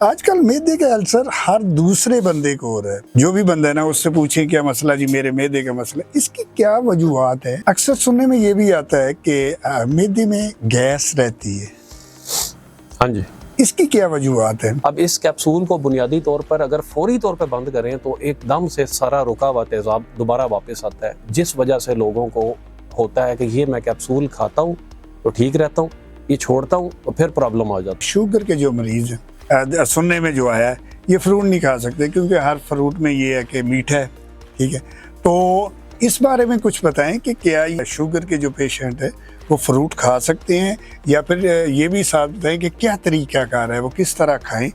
आजकल मैदे का अल्सर हर दूसरे बंदे को हो रहा है। जो भी बंदा है ना, उससे पूछें क्या मसला जी, मेरे मैदे का मसला। इसकी क्या वजूहत है? अक्सर सुनने में ये भी आता है कि मैदे में गैस रहती है। हाँ जी। इसकी क्या वजूहत है? अब इस कैप्सूल को बुनियादी तौर पर अगर फौरी तौर पर बंद करें तो एकदम से सारा रुका हुआ तेजाब दोबारा वापस आता है, जिस वजह से लोगों को होता है कि ये मैं कैप्सूल खाता हूँ तो ठीक रहता हूँ, ये छोड़ता हूँ तो फिर प्रॉब्लम आ जाती है। शुगर के जो मरीज हैं, सुनने में जो आया है, ये फ्रूट नहीं खा सकते क्योंकि हर फ्रूट में ये है कि मीठा है। ठीक है, तो इस बारे में कुछ बताएं कि क्या शुगर के जो पेशेंट है वो फ्रूट खा सकते हैं, या फिर ये भी साथ बताएं कि क्या तरीक़ाकार है, वो किस तरह खाएं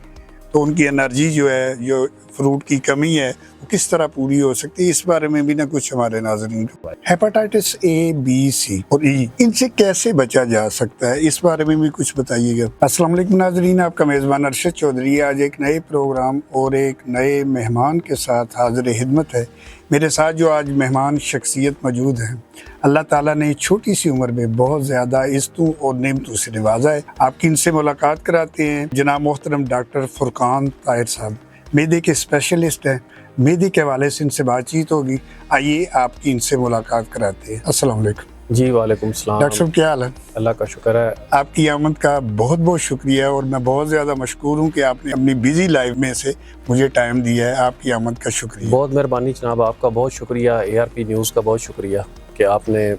तो उनकी एनर्जी जो है, जो फ्रूट की कमी है, वो किस तरह पूरी हो सकती है। इस बारे में भी ना कुछ हमारे नाज़रीन को, हेपेटाइटिस ए, बी, सी और ई, इनसे कैसे बचा जा सकता है, इस बारे में भी कुछ बताइएगा। अस्सलाम वालेकुम नाज़रीन, आपका मेज़बान अरशद चौधरी आज एक नए प्रोग्राम और एक नए मेहमान के साथ हाज़िर खिदमत है। मेरे साथ जो आज मेहमान शख्सियत मौजूद हैं, अल्लाह ताला ने छोटी सी उम्र में बहुत ज़्यादा इज़्ज़तों और नेमतों से नवाजा है। आपकी इनसे मुलाकात कराते हैं। जनाब मोहतरम डॉक्टर फुरकान ताहिर साहब मैदे के स्पेशलिस्ट हैं। मैदे के हवाले से इनसे बातचीत होगी। आइए आपकी इनसे मुलाकात कराते हैं। अस्सलाम वालेकुम जी वालेकुम सलाम। डॉक्टर साहब, क्या हाल है? अल्लाह का शुक्र है। आपकी आमद का बहुत बहुत शुक्रिया और मैं बहुत ज़्यादा मशकूर हूँ कि आपने अपनी बिजी लाइफ में से मुझे टाइम दिया है। आपकी आमद का शुक्रिया। बहुत मेहरबानी जनाब, आपका बहुत शुक्रिया। ARP न्यूज़ का बहुत शुक्रिया कि आपने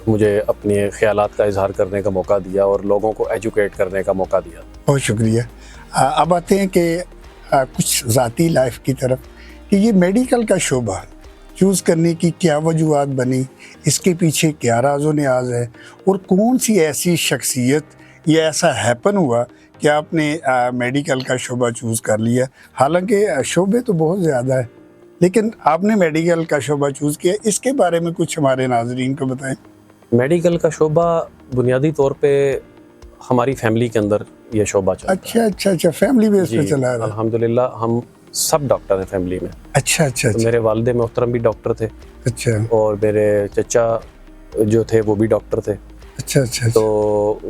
मुझे अपने ख्यालात का इजहार करने का मौका दिया और लोगों को एजुकेट करने का मौका दिया। बहुत शुक्रिया। अब आते हैं कि कुछ ज़ाती लाइफ की तरफ, कि ये मेडिकल का शोबा चूज़ करने की क्या वजूहत बनी, इसके पीछे क्या राज़ो न्याज़ है, और कौन सी ऐसी शख्सियत या ऐसा हैपन हुआ कि आपने मेडिकल का शोबा चूज़ कर लिया। हालांकि शोबे तो बहुत ज़्यादा है, लेकिन आपने मेडिकल का शोबा चूज़ किया, इसके बारे में कुछ हमारे नाज़रीन को बताएं। मेडिकल का शोबा बुनियादी तौर पे हमारी फैमिली के अंदर ये शोबा चलता है। अच्छा, फैमिली बेस पे चला रहा है। अल्हम्दुलिल्लाह हम सब डॉक्टर हैं फैमिली में। अच्छा। तो मेरे वालिद मोहतरम भी डॉक्टर थे। अच्छा। और मेरे चचा जो थे वो भी डॉक्टर थे। अच्छा। तो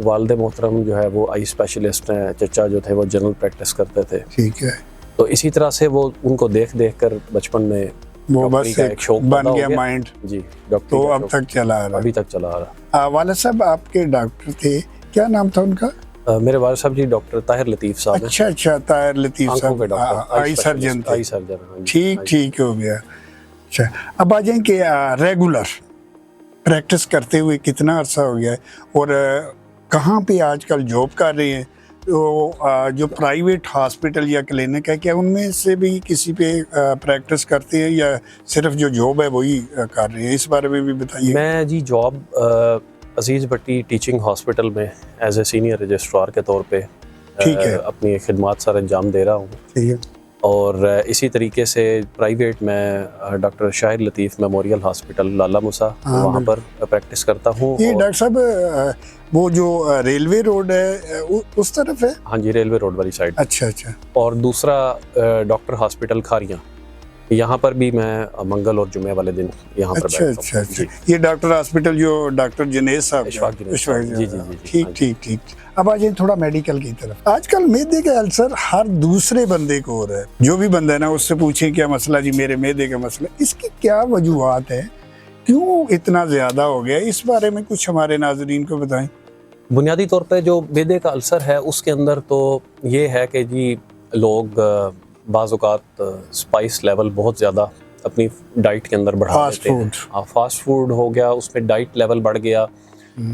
वालिद मोहतरम जो है वो आई स्पेशलिस्ट हैं, चचा जो थे वो जनरल प्रैक्टिस करते थे। ठीक है। तो इसी तरह से वो उनको देख कर बचपन में वो बस एक शौक बन गया माइंड जी, डॉक्टर। तो अब तक चला आ रहा, अभी तक चला आ रहा। वालिद साहब आपके डॉक्टर थे, क्या नाम था उनका? मेरे वालिद साहब जी डॉक्टर ताहिर लतीफ़ साहब। अच्छा, ताहिर लतीफ़ साहब, आई सर्जन थे। ठीक हो गया। अच्छा, अब आ जाए कि रेगुलर प्रैक्टिस करते हुए कितना अर्सा हो गया है, और कहाँ पे आजकल जॉब कर रहे हैं? तो जो प्राइवेट हॉस्पिटल या क्लिनिक है, क्या उनमें से भी किसी पे प्रैक्टिस करते हैं, या सिर्फ जो जॉब है वही कर रहे हैं? इस बारे में भी बताइए। मैं जी जॉब अजीज़ भट्टी टीचिंग हॉस्पिटल में एज ए सीनियर रजिस्ट्रार के तौर पे अपनी खिदमात सर अंजाम दे रहा हूँ। ठीक है। और इसी तरीके से प्राइवेट में डॉक्टर शाहिद लतीफ़ मेमोरियल हॉस्पिटल लाला मूसा वहाँ पर प्रैक्टिस करता हूँ। ये डॉक्टर साहब वो जो रेलवे रोड है उस तरफ है? हाँ जी, रेलवे रोड वाली साइड। अच्छा। और दूसरा डॉक्टर हॉस्पिटल खारियाँ, यहाँ पर भी मैं मंगल और जुमे वाले दिन यहाँ पर अच्छा। ये डॉक्टर हॉस्पिटल जो डॉक्टर जनेश साहब, जी। ठीक। अब आ जाए थोड़ा मेडिकल की तरफ। आजकल मैदे का अल्सर हर दूसरे बंदे को हो रहा है। जो भी बंदा है ना, उससे पूछें क्या मसला जी, मेरे मैदे का मसला। इसकी क्या वजूहत है, क्यों इतना ज्यादा हो गया, इस बारे में कुछ हमारे नाजरीन को बताएं। बुनियादी तौर पे जो मैदे का अल्सर है उसके अंदर तो ये है कि जी लोग बाज़ औक़ात स्पाइस लेवल बहुत ज़्यादा अपनी डाइट के अंदर बढ़ा देते हैं। फास्ट फूड हो गया, उसमें डाइट लेवल बढ़ गया।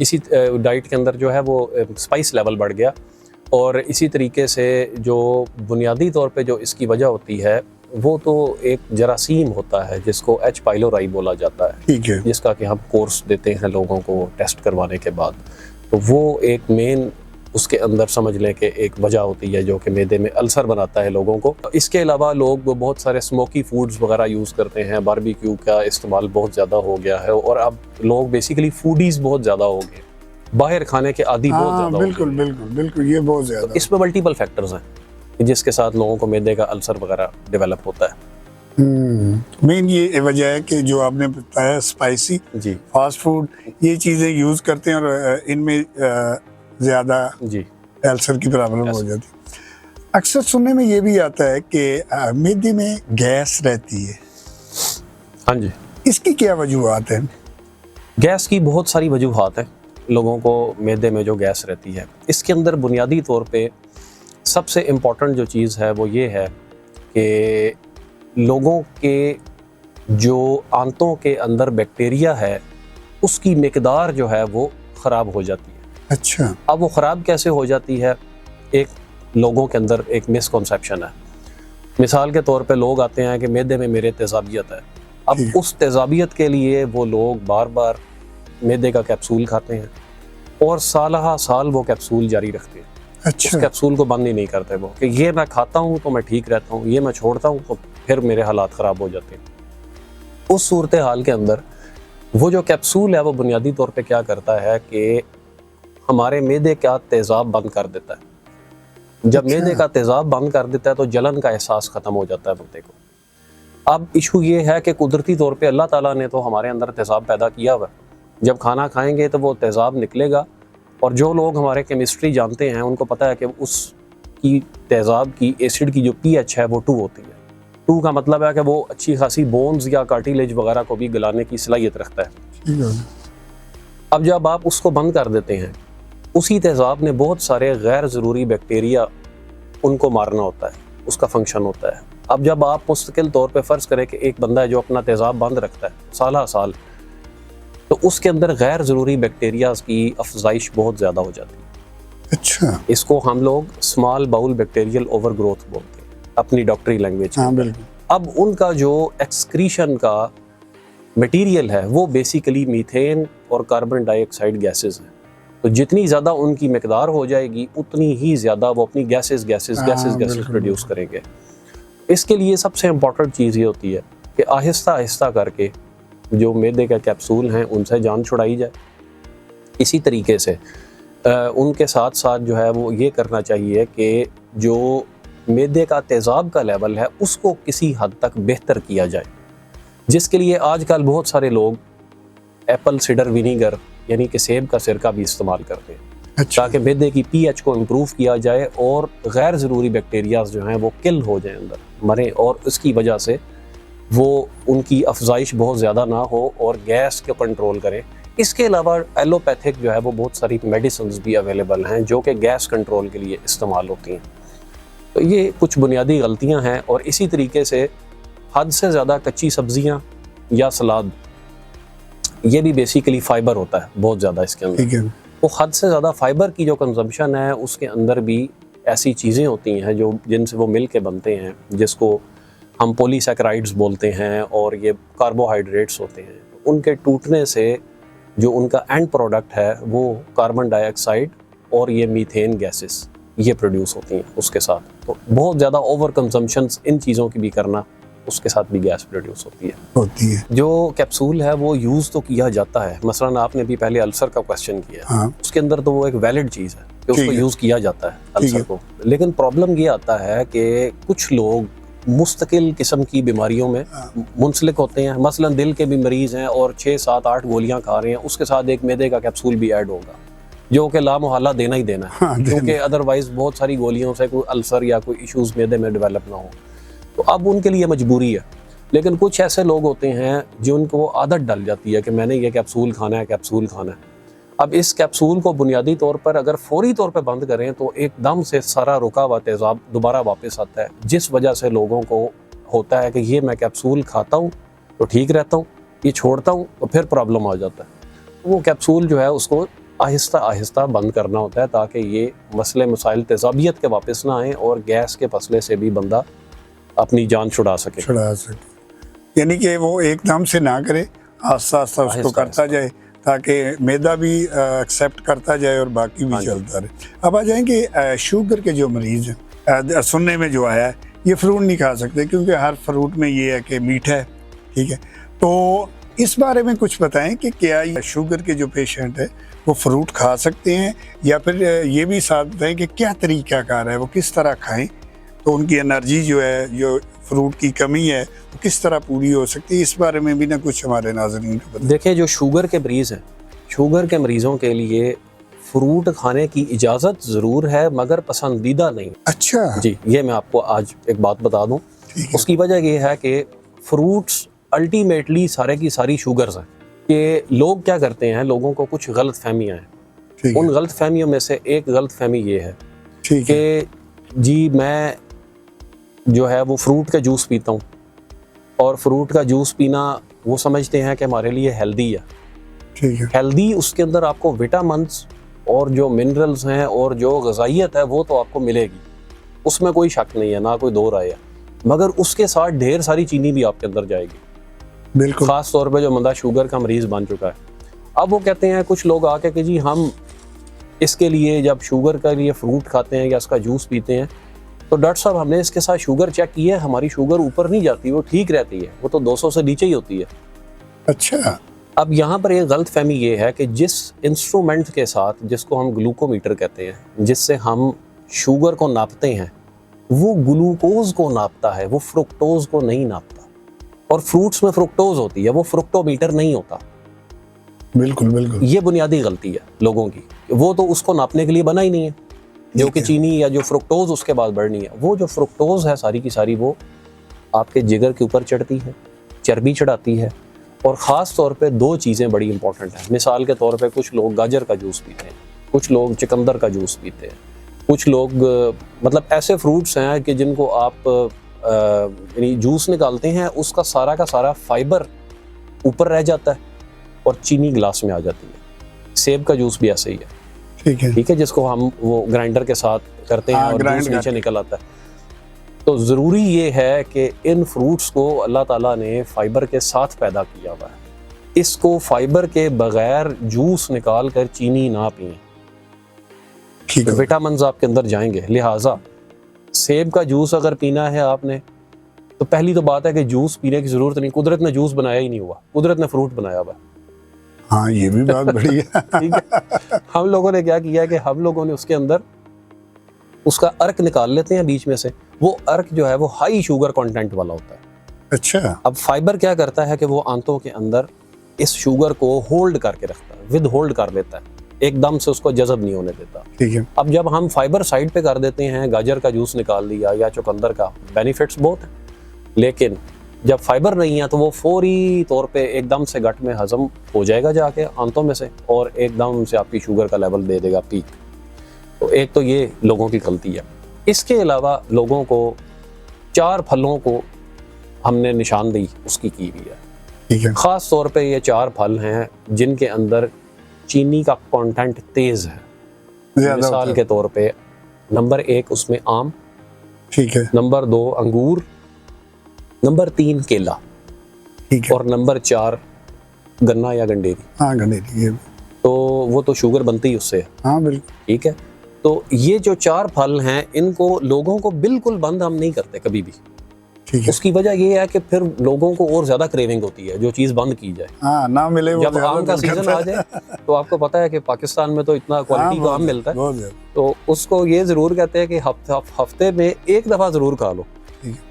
इसी डाइट के अंदर जो है वो स्पाइस लेवल बढ़ गया। और इसी तरीके से जो बुनियादी तौर पे जो इसकी वजह होती है वो तो एक जरासीम होता है जिसको H. पाइलोराई बोला जाता है। ठीक है। जिसका कि हम कोर्स देते हैं लोगों को टेस्ट करवाने के बाद। तो वो एक मेन उसके अंदर समझ लें कि एक वजह होती है जो कि मैदे में अल्सर बनाता है लोगों को। इसके अलावा लोग बहुत सारे स्मोकी फूड्स वगैरह यूज़ करते हैं। बारबेक्यू का इस्तेमाल बहुत ज़्यादा हो गया है और अब लोग बेसिकली फूडीज़ बहुत ज़्यादा हो गए, बाहर खाने के आदी बहुत ज़्यादा। बिल्कुल ये बहुत ज़्यादा। तो इसमें मल्टीपल फैक्टर्स हैं जिसके साथ लोगों को मैदे का अल्सर वगैरह डेवलप होता है। मेन ये वजह है कि जो आपने बताया स्पाइसी जी फास्ट फूड, ये चीज़ें यूज़ करते हैं और इनमें ज़्यादा जी अल्सर की प्रॉब्लम हो जाती है। अक्सर सुनने में ये भी आता है कि मैदे में गैस रहती है, हाँ जी। इसकी क्या वजूहत है? गैस की बहुत सारी वजूहत है लोगों को मैदे में जो गैस रहती है। इसके अंदर बुनियादी तौर पे सबसे इम्पॉर्टेंट जो चीज़ है वो ये है कि लोगों के जो आंतों के अंदर बैक्टीरिया है उसकी मिकदार जो है वो ख़राब हो जाती है। अच्छा। अब वो ख़राब कैसे हो जाती है? एक लोगों के अंदर एक मिसकॉन्सेप्शन है। मिसाल के तौर पे लोग आते हैं कि मैदे में मेरे तेज़ाबियत है। अब उस तेज़ाबियत के लिए वो लोग बार बार मैदे का कैप्सूल खाते हैं और साल वो कैप्सूल जारी रखते हैं। अच्छा। उस कैप्सूल को बंद ही नहीं करते वो कि ये मैं खाता हूँ तो मैं ठीक रहता हूँ, ये मैं छोड़ता हूँ तो फिर मेरे हालात ख़राब हो जाते हैं। उस सूरत हाल के अंदर वो जो कैप्सूल है वो बुनियादी तौर पे क्या करता है कि हमारे मैदे का तेज़ाब बंद कर देता है। जब मैदे का तेज़ाब बंद कर देता है तो जलन का एहसास ख़त्म हो जाता है बंदे को। अब इशू ये है कि कुदरती तौर पे अल्लाह ताला ने तो हमारे अंदर तेज़ाब पैदा किया हुआ है। जब खाना खाएंगे तो वो तेज़ाब निकलेगा, और जो लोग हमारे केमिस्ट्री जानते हैं उनको पता है कि उसकी तेज़ाब की एसिड की जो pH है वो 2 होती है। 2 का मतलब है कि वो अच्छी खासी बोन्स या कार्टिलेज वगैरह को भी गलाने की सलाहियत रखता है। अब जब आप उसको बंद कर देते हैं, उसी तेज़ाब ने बहुत सारे गैर ज़रूरी बैक्टीरिया उनको मारना होता है, उसका फंक्शन होता है। अब जब आप मुस्तकिल तौर पे फ़र्ज़ करें कि एक बंदा है जो अपना तेज़ाब बंद रखता है साल, तो उसके अंदर गैर ज़रूरी बैक्टीरियाज़ की अफजाइश बहुत ज़्यादा हो जाती है। अच्छा। इसको हम लोग स्मॉल बाउल बैक्टीरियल ओवरग्रोथ बोलते हैं अपनी डॉक्टरी लैंग्वेज में। हाँ, बिल्कुल। अब उनका जो एक्सक्रीशन का मटेरियल है वो बेसिकली मीथेन और कार्बन डाइऑक्साइड गैसेस हैं। तो जितनी ज़्यादा उनकी मिकदार हो जाएगी उतनी ही ज़्यादा वो अपनी गैसेस प्रोड्यूस करेंगे। इसके लिए सबसे इम्पॉर्टेंट चीज़ ये होती है कि आहिस्ता आहिस्ता करके जो मैदे के कैप्सूल हैं उनसे जान छुड़ाई जाए। इसी तरीके से उनके साथ साथ जो है वो ये करना चाहिए कि जो मैदे का तेज़ाब का लेवल है उसको किसी हद तक बेहतर किया जाए, जिसके लिए आजकल बहुत सारे लोग एप्पल सिडर विनीगर यानी कि सेब का सिरका भी इस्तेमाल करते हैं। अच्छा। ताकि मैदे की pH को इम्प्रूव किया जाए और गैर ज़रूरी बैक्टीरियाज जो हैं वो किल हो जाए, अंदर मरें, और उसकी वजह से वो उनकी अफजाइश बहुत ज़्यादा ना हो और गैस को कंट्रोल करें। इसके अलावा एलोपैथिक जो है वो बहुत सारी मेडिसिन्स भी अवेलेबल हैं जो कि गैस कंट्रोल के लिए इस्तेमाल होती हैं। तो ये कुछ बुनियादी गलतियां हैं। और इसी तरीके से हद से ज़्यादा कच्ची सब्जियां या सलाद, ये भी बेसिकली फ़ाइबर होता है बहुत ज़्यादा इसके अंदर। वो हद से ज़्यादा फ़ाइबर की जो कंजम्पशन है उसके अंदर भी ऐसी चीज़ें होती हैं जो जिनसे वो मिल के बनते हैं, जिसको हम पॉलीसैकेराइड्स बोलते हैं, और ये कार्बोहाइड्रेट्स होते हैं। उनके टूटने से जो उनका एंड प्रोडक्ट है वो कार्बन डाइऑक्साइड और ये मीथेन गैसेस ये प्रोड्यूस होती हैं उसके साथ। तो बहुत ज़्यादा ओवर कंजम्पशन इन चीज़ों की भी करना, उसके साथ भी गैस प्रोड्यूस होती है। जो कैप्सूल है वो यूज़ तो किया जाता है। मसलन आपने भी पहले अल्सर का क्वेश्चन किया। हाँ। उसके अंदर तो वो एक वैलिड चीज़ है कि उसको यूज़ किया जाता है अल्सर को। लेकिन प्रॉब्लम ये आता है कि कुछ लोग मुस्तकिल किस्म की बीमारियों में मुंसलिक होते हैं। मसलन दिल के भी मरीज़ हैं और 6, 7, 8 गोलियां खा रहे हैं, उसके साथ एक मैदे का कैप्सूल भी ऐड होगा जो कि लामोहल्ला देना ही देना है। हाँ, क्योंकि अदरवाइज बहुत सारी गोलियों से कोई अल्सर या कोई इश्यूज़ मैदे में डेवलप ना हो। तो अब उनके लिए मजबूरी है। लेकिन कुछ ऐसे लोग होते हैं जिनको आदत डल जाती है कि मैंने ये कैप्सूल खाना है। अब इस कैप्सूल को बुनियादी तौर पर अगर फौरी तौर पर बंद करें तो एकदम से सारा रुका हुआ तेज़ाब दोबारा वापस आता है, जिस वजह से लोगों को होता है कि ये मैं कैप्सूल खाता हूँ तो ठीक रहता हूँ, ये छोड़ता हूँ तो फिर प्रॉब्लम आ जाता है। वो कैप्सूल जो है उसको आहिस्ता आहिस्ता बंद करना होता है ताकि ये मसले मसाइल तेज़ाबियत के वापस ना आएँ और गैस के फसले से भी बंदा अपनी जान छुड़ा सके। यानी कि वो एकदम से ना करे, आस्ता आस्ता उसको करता जाए ताकि मैदा भी एक्सेप्ट करता जाए और बाकी भी चलता रहे। अब आ जाएंगे शुगर के जो मरीज़ हैं, सुनने में जो आया है ये फ्रूट नहीं खा सकते क्योंकि हर फ्रूट में ये है कि मीठा है, ठीक है। तो इस बारे में कुछ बताएं कि क्या शुगर के जो पेशेंट है वो फ्रूट खा सकते हैं, या फिर ये भी साथ बताएं कि क्या तरीक़ाकार है, वो किस तरह खाएं तो उनकी एनर्जी जो है, जो फ्रूट की कमी है, वो किस तरह पूरी हो सकती है। इस बारे में भी ना कुछ हमारे नाज़रीन को बताएं। देखिए, जो शुगर के मरीज़ हैं, शुगर के मरीज़ों के लिए फ्रूट खाने की इजाज़त ज़रूर है मगर पसंदीदा नहीं। अच्छा जी, ये मैं आपको आज एक बात बता दूं। ठीक है। उसकी वजह ये है कि फ्रूट्स अल्टीमेटली सारे की सारी शुगर्स हैं। कि लोग क्या करते हैं, लोगों को कुछ गलत फहमियाँ हैं। ठीक उन है। गलत फहमियों में से एक गलत फहमी ये है ठीक है। कि जी मैं जो है वो फ्रूट का जूस पीता हूँ और फ्रूट का जूस पीना वो समझते हैं कि हमारे लिए हेल्दी है। ठीक है। हेल्दी उसके अंदर आपको विटामिन्स और जो मिनरल्स हैं और जो ग़िज़ाइयत है वो तो आपको मिलेगी, उसमें कोई शक नहीं है, ना कोई दो राय है। मगर उसके साथ ढेर सारी चीनी भी आपके अंदर जाएगी, बिल्कुल। ख़ास तौर पे जो बंदा शुगर का मरीज़ बन चुका है। अब वो कहते हैं कुछ लोग आके कि जी हम इसके लिए जब शुगर का लिए फ्रूट खाते हैं या इसका जूस पीते हैं तो डॉक्टर साहब हमने इसके साथ शुगर चेक की है, हमारी शुगर ऊपर नहीं जाती, वो ठीक रहती है, वो तो 200 से नीचे ही होती है। अच्छा। अब यहाँ पर एक गलत फहमी ये है कि जिस इंस्ट्रूमेंट के साथ, जिसको हम ग्लूकोमीटर कहते हैं, जिससे हम शुगर को नापते हैं, वो ग्लूकोज को नापता है, वो फ्रुक्टोज को नहीं नापता। और फ्रूट्स में फ्रुक्टोज होती है, वो फ्रुक्टोमीटर नहीं होता। बिल्कुल बिल्कुल। ये बुनियादी गलती है लोगों की, वो तो उसको नापने के लिए बना ही नहीं है। जो कि चीनी या जो फ्रुक्टोज उसके बाद बढ़नी है, वो जो फ्रुक्टोज है सारी की सारी वो आपके जिगर के ऊपर चढ़ती है, चर्बी चढ़ाती है। और ख़ास तौर पे दो चीज़ें बड़ी इंपॉर्टेंट हैं। मिसाल के तौर पे कुछ लोग गाजर का जूस पीते हैं, कुछ लोग चुकंदर का जूस पीते हैं, कुछ लोग मतलब ऐसे फ्रूट्स हैं कि जिनको आप यानी जूस निकालते हैं, उसका सारा का सारा फाइबर ऊपर रह जाता है और चीनी गिलास में आ जाती है। सेब का जूस भी ऐसे ही है, ठीक है, जिसको हम वो ग्राइंडर के साथ करते हैं और जूस नीचे निकल आता है। तो ज़रूरी ये है कि इन फ्रूट्स को अल्लाह ताला ने फाइबर के साथ पैदा किया हुआ है, इसको फाइबर के बगैर जूस निकाल कर चीनी ना पिएं, तो विटामिन्स आपके अंदर जाएंगे। लिहाजा सेब का जूस अगर पीना है आपने, तो पहली तो बात है कि जूस पीने की ज़रूरत नहीं, कुदरत ने जूस बनाया ही नहीं हुआ, कुदरत ने फ्रूट बनाया हुआ। हाँ, ये भी बात बड़ी है। ठीक है, हम लोगों ने क्या किया कि हम लोगों ने उसके अंदर उसका अर्क निकाल लेते हैं बीच में से। वो अर्क जो है वो हाई शुगर कंटेंट वाला होता है। अच्छा। अब फाइबर क्या करता है कि वो आंतों के अंदर इस शुगर को होल्ड करके रखता है, विद होल्ड कर लेता है, एकदम से उसको जज़ब नहीं होने देता। ठीक है। अब जब हम फाइबर साइड पे कर देते हैं, गाजर का जूस निकाल लिया या चुकंदर का, बेनिफिट्स बहुत हैं, लेकिन जब फाइबर नहीं है तो वो फौरी तौर पे एकदम से गट में हजम हो जाएगा जाके आंतों में से, और एकदम से आपकी शुगर का लेवल दे देगा पीक। तो एक तो ये लोगों की गलती है। इसके अलावा लोगों को 4 फलों को हमने निशानदेही उसकी की हुई है। ठीक है। ख़ास तौर पे ये 4 फल हैं जिनके अंदर चीनी का कंटेंट तेज़ है। मिसाल के तौर पे नंबर 1 उसमें आम, ठीक है, नंबर 2 अंगूर, नंबर 3 केला, ठीक है, और नंबर 4 गन्ना या गंडेरी। हाँ, गंडेरी, ये तो वो तो शुगर बनती ही उससे है। हाँ बिल्कुल। ठीक है, तो ये जो 4 फल हैं इनको लोगों को बिल्कुल बंद हम नहीं करते कभी भी। ठीक है। उसकी वजह ये है कि फिर लोगों को और ज़्यादा क्रेविंग होती है जो चीज़ बंद की जाए। हाँ, ना मिले वो जब आम का सीजन आ जाए तो आपको पता है कि पाकिस्तान में तो इतना क्वालिटी का आम मिलता है, तो उसको ये ज़रूर कहते हैं कि हफ्ते में एक दफ़ा ज़रूर खा लो,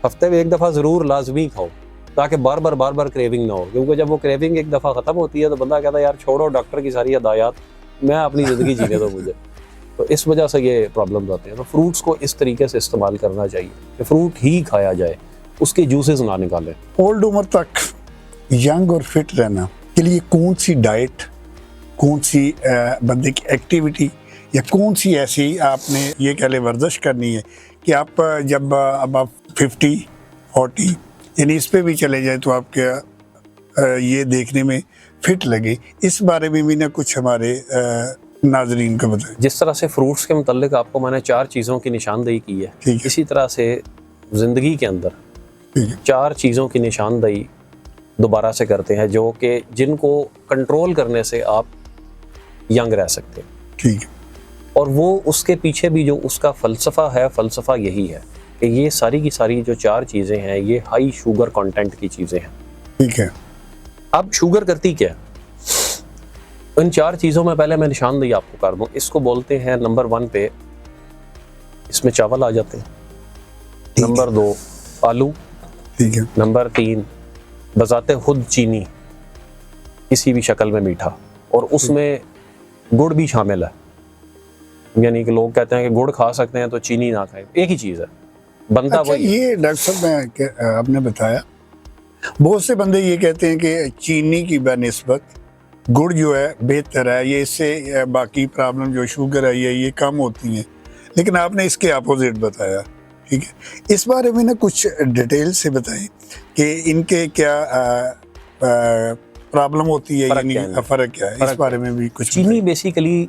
हफ्ते में एक दफ़ा ज़रूर लाजमी खाओ, ताकि बार बार क्रेविंग ना हो। क्योंकि जब वो क्रेविंग एक दफ़ा ख़त्म होती है तो बंदा कहता है यार छोड़ो डॉक्टर की सारी हदायत, मैं अपनी ज़िंदगी जीने दो मुझे। तो इस वजह से ये प्रॉब्लम्स आते हैं। तो फ्रूट्स को इस तरीके से इस्तेमाल करना चाहिए कि फ्रूट ही खाया जाए, उसके जूसेस ना निकालें। ओल्ड उम्र तक यंग और फिट रहना के लिए कौन सी डाइट, कौन सी बंदे की एक्टिविटी, या कौन सी ऐसी आपने ये कह ले वर्जिश करनी है कि आप जब अब आप 50-40 यानी इस पे भी चले जाए तो आपके ये देखने में फिट लगे, इस बारे में भी ना कुछ हमारे नाजरीन को बताएं। जिस तरह से फ्रूट्स के मुतालिक आपको मैंने 4 चीज़ों की निशानदेही की है, इसी तरह से ज़िंदगी के अंदर 4 चीज़ों की निशानदेही दोबारा से करते हैं जो कि जिनको कंट्रोल करने से आप यंग रह सकते हैं। ठीक है। और वो उसके पीछे भी जो उसका फ़लसफ़ा है, फ़लसफ़ा यही है कि ये सारी की सारी जो 4 चीज़ें हैं ये हाई शुगर कंटेंट की चीज़ें हैं। ठीक है। अब शुगर करती क्या है? इन 4 चीज़ों में पहले मैं निशानदेही आपको कर दूँ। इसको बोलते हैं नंबर 1 पे इसमें चावल आ जाते हैं, नंबर 2 आलू, ठीक है, नंबर 3 बजाते खुद चीनी किसी भी शक्ल में मीठा, और उसमें गुड़ भी शामिल है। यानी कि लोग कहते हैं कि गुड़ खा सकते हैं तो चीनी ना खाएं, एक ही चीज़ है, बनता अच्छा, वही है। ये डॉक्टर साहब आपने बताया बहुत से बंदे ये कहते हैं कि चीनी की बनिस्बत गुड़ जो है बेहतर है, ये इससे बाकी प्रॉब्लम जो शुगर है ये कम होती हैं, लेकिन आपने इसके अपोजिट बताया। ठीक है, इस बारे में ना कुछ डिटेल से बताएं कि इनके क्या प्रॉब्लम होती है, यानी फ़र्क क्या है, इस बारे में भी कुछ चीनी बेसिकली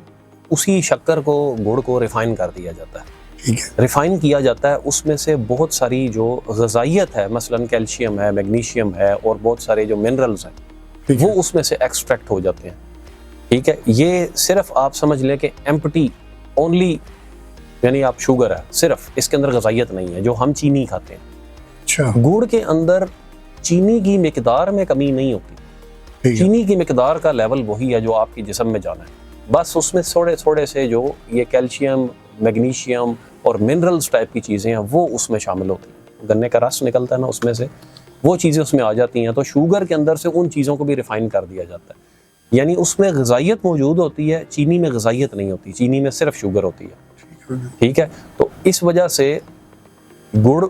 उसी शक्कर को, गुड़ को रिफाइन कर दिया जाता है। ठीक है, रिफाइन किया जाता है, उसमें से बहुत सारी जो ग़िज़ाइयत है, मसलन कैल्शियम है, मैग्नीशियम है और बहुत सारे जो मिनरल्स हैं वो उसमें से एक्सट्रैक्ट हो जाते हैं। ठीक है, ये सिर्फ आप समझ लें कि एम्प्टी ओनली, यानी आप शुगर है सिर्फ, इसके अंदर ग़िज़ाइयत नहीं है जो हम चीनी खाते हैं। अच्छा, गुड़ के अंदर चीनी की मिकदार में कमी नहीं होती, चीनी की मिकदार का लेवल वही है जो आपके जिस्म में जाना है, बस उसमें थोड़े थोड़े से जो ये कैल्शियम, मैग्नीशियम और मिनरल्स टाइप की चीज़ें हैं वो उसमें शामिल होती हैं। गन्ने का रस निकलता है ना, उसमें से वो चीज़ें उसमें आ जाती हैं, तो शुगर के अंदर से उन चीज़ों को भी रिफाइन कर दिया जाता है। यानी उसमें ग़िज़ाइयत मौजूद होती है, चीनी में ग़िज़ाइयत नहीं होती, चीनी में सिर्फ शुगर होती है। ठीक है, तो इस वजह से गुड़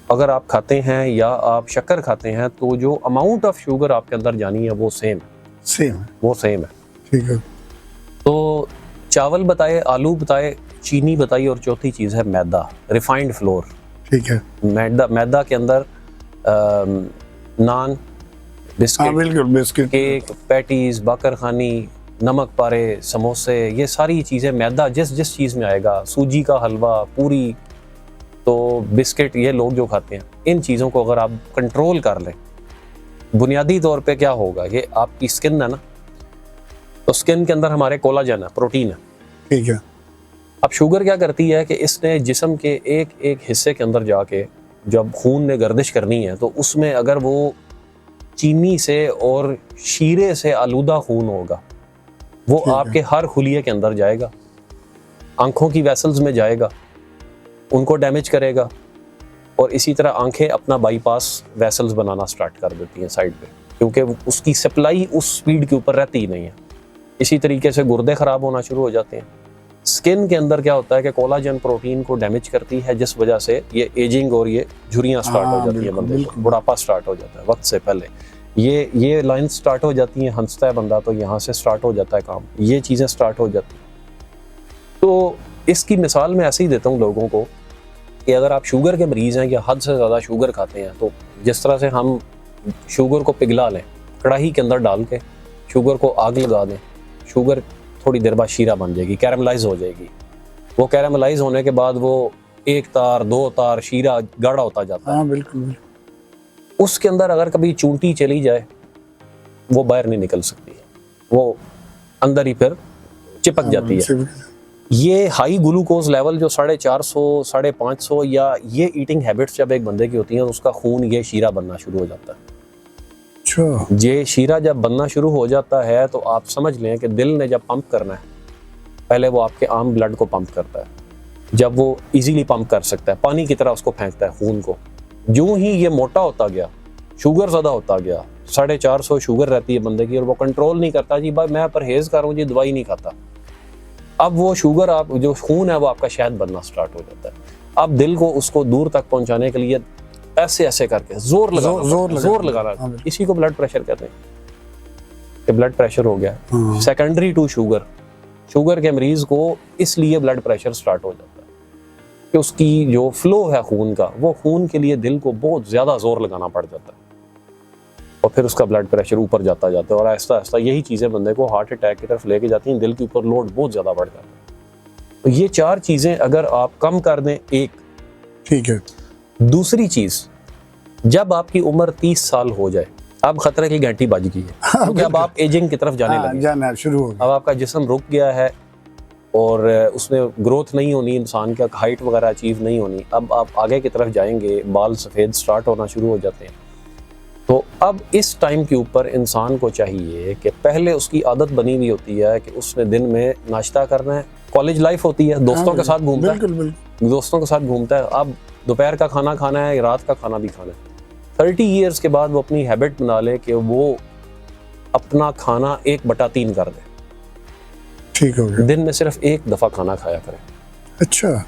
अगर आप खाते हैं या आप शक्कर खाते हैं तो जो अमाउंट ऑफ शुगर आपके अंदर जानी है वो सेम है। ठीक है, तो चावल बताए, आलू बताए, चीनी बताई और चौथी चीज़ है मैदा, रिफाइंड फ्लोर। ठीक है, मैदा के अंदर नान, बिस्किट, बिल्कुल, बिस्किट, केक, पैटीज, बाकरखानी, नमक पारे, समोसे, ये सारी चीज़ें मैदा जिस चीज़ में आएगा, सूजी का हलवा, पूरी, तो बिस्किट, ये लोग जो खाते हैं, इन चीज़ों को अगर आप कंट्रोल कर लें, बुनियादी तौर पे क्या होगा, ये आपकी स्किन है ना, तो स्किन के अंदर हमारे कोलाजन है, प्रोटीन है। ठीक है, अब शुगर क्या करती है कि इसने जिस्म के एक एक हिस्से के अंदर जाके जब खून ने गर्दिश करनी है तो उसमें अगर वो चीनी से और शीरे से आलूदा खून होगा, वो आपके हर खुलिये के अंदर जाएगा, आंखों की वेसल्स में जाएगा, उनको डैमेज करेगा, और इसी तरह आंखें अपना बाईपास वेसल्स बनाना स्टार्ट कर देती हैं साइड पे, क्योंकि उसकी सप्लाई उस स्पीड के ऊपर रहती ही नहीं है। इसी तरीके से गुर्दे ख़राब होना शुरू हो जाते हैं। स्किन के अंदर क्या होता है कि कोलाजन प्रोटीन को डैमेज करती है, जिस वजह से ये एजिंग और ये झुर्रियाँ स्टार्ट हो जाती हैं, बंदे को बुढ़ापा स्टार्ट हो जाता है वक्त से पहले। ये लाइन स्टार्ट हो जाती हैं, हंसता है बंदा तो यहाँ से स्टार्ट हो जाता है काम, ये चीज़ें स्टार्ट हो जाती हैं। तो इसकी मिसाल मैं ऐसे ही देता हूँ लोगों को कि अगर आप शुगर के मरीज़ हैं या हद से ज़्यादा शुगर खाते हैं, तो जिस तरह से हम शुगर को पिघला लें, कढ़ाई के अंदर डाल के शुगर को आग लगा दें, शुगर थोड़ी देर बाद शीरा बन जाएगी, कैरामलाइज हो जाएगी। वो कैरामलाइज होने के बाद वो एक तार, दो तार शीरा गाढ़ा होता जाता है। बिल्कुल। उसके अंदर अगर कभी चूंटी चली जाए, वो बाहर नहीं निकल सकती, वो अंदर ही फिर चिपक जाती है। ये हाई ग्लूकोज लेवल जो 450, 550 या ये ईटिंग हैबिट्स जब एक बंदे की होती हैं, तो उसका खून ये शीरा बनना शुरू हो जाता है। ये शीरा जब बनना शुरू हो जाता है तो आप समझ लें कि दिल ने जब पंप करना है, पहले वो आपके आम ब्लड को पंप करता है, जब वो इजीली पंप कर सकता है, पानी की तरह उसको फेंकता है खून को। यूं ही ये मोटा होता गया, शुगर ज़्यादा होता गया, 450 शुगर रहती है बंदे की, और वो कंट्रोल नहीं करता, जी भाई मैं परहेज़ कर रहा हूँ जी, दवाई नहीं खाता। अब वो शुगर, आप जो खून है वो आपका शहद बनना स्टार्ट हो जाता है। अब दिल को उसको दूर तक पहुंचाने के लिए ऐसे ऐसे करके जोर लगाना, इसी को ब्लड प्रेशर कहते हैं कि ब्लड प्रेशर हो गया। सेकेंडरी टू शुगर के मरीज को इसलिए ब्लड प्रेशर स्टार्ट हो जाता है कि उसकी जो फ्लो है खून का, वो खून के लिए दिल को बहुत ज़्यादा जोर लगाना पड़ जाता है, और फिर उसका ब्लड प्रेशर ऊपर जाता है, और आहिस्ता आहिस्ता यही चीज़ें बंदे को हार्ट अटैक की तरफ लेके जाती हैं, दिल के ऊपर लोड बहुत ज़्यादा बढ़ जाता है। तो ये 4 चीज़ें अगर आप कम कर दें, एक ठीक है। दूसरी चीज़, जब आपकी उम्र 30 साल हो जाए, अब खतरे की घंटी बज गई है, क्योंकि अब आप एजिंग की तरफ जाना शुरू हो गया। अब आपका जिस्म रुक गया है और उसमें ग्रोथ नहीं होनी, इंसान का हाइट वगैरह अचीव नहीं होनी। अब आप आगे की तरफ जाएंगे, बाल सफ़ेद स्टार्ट होना शुरू हो जाते हैं। तो अब इस टाइम के ऊपर इंसान को चाहिए कि पहले उसकी आदत बनी हुई होती है कि उसने दिन में नाश्ता करना है, कॉलेज लाइफ होती है, दोस्तों के साथ घूमता है, दोस्तों के साथ घूमता है, अब दोपहर का खाना खाना है, रात का खाना भी खाना है। 30 ईयर्स के बाद वो अपनी हैबिट बना ले कि वो अपना खाना 1/3 कर दे। ठीक हो गया। दिन में सिर्फ एक दफ़ा खाना खाया करें, अच्छा,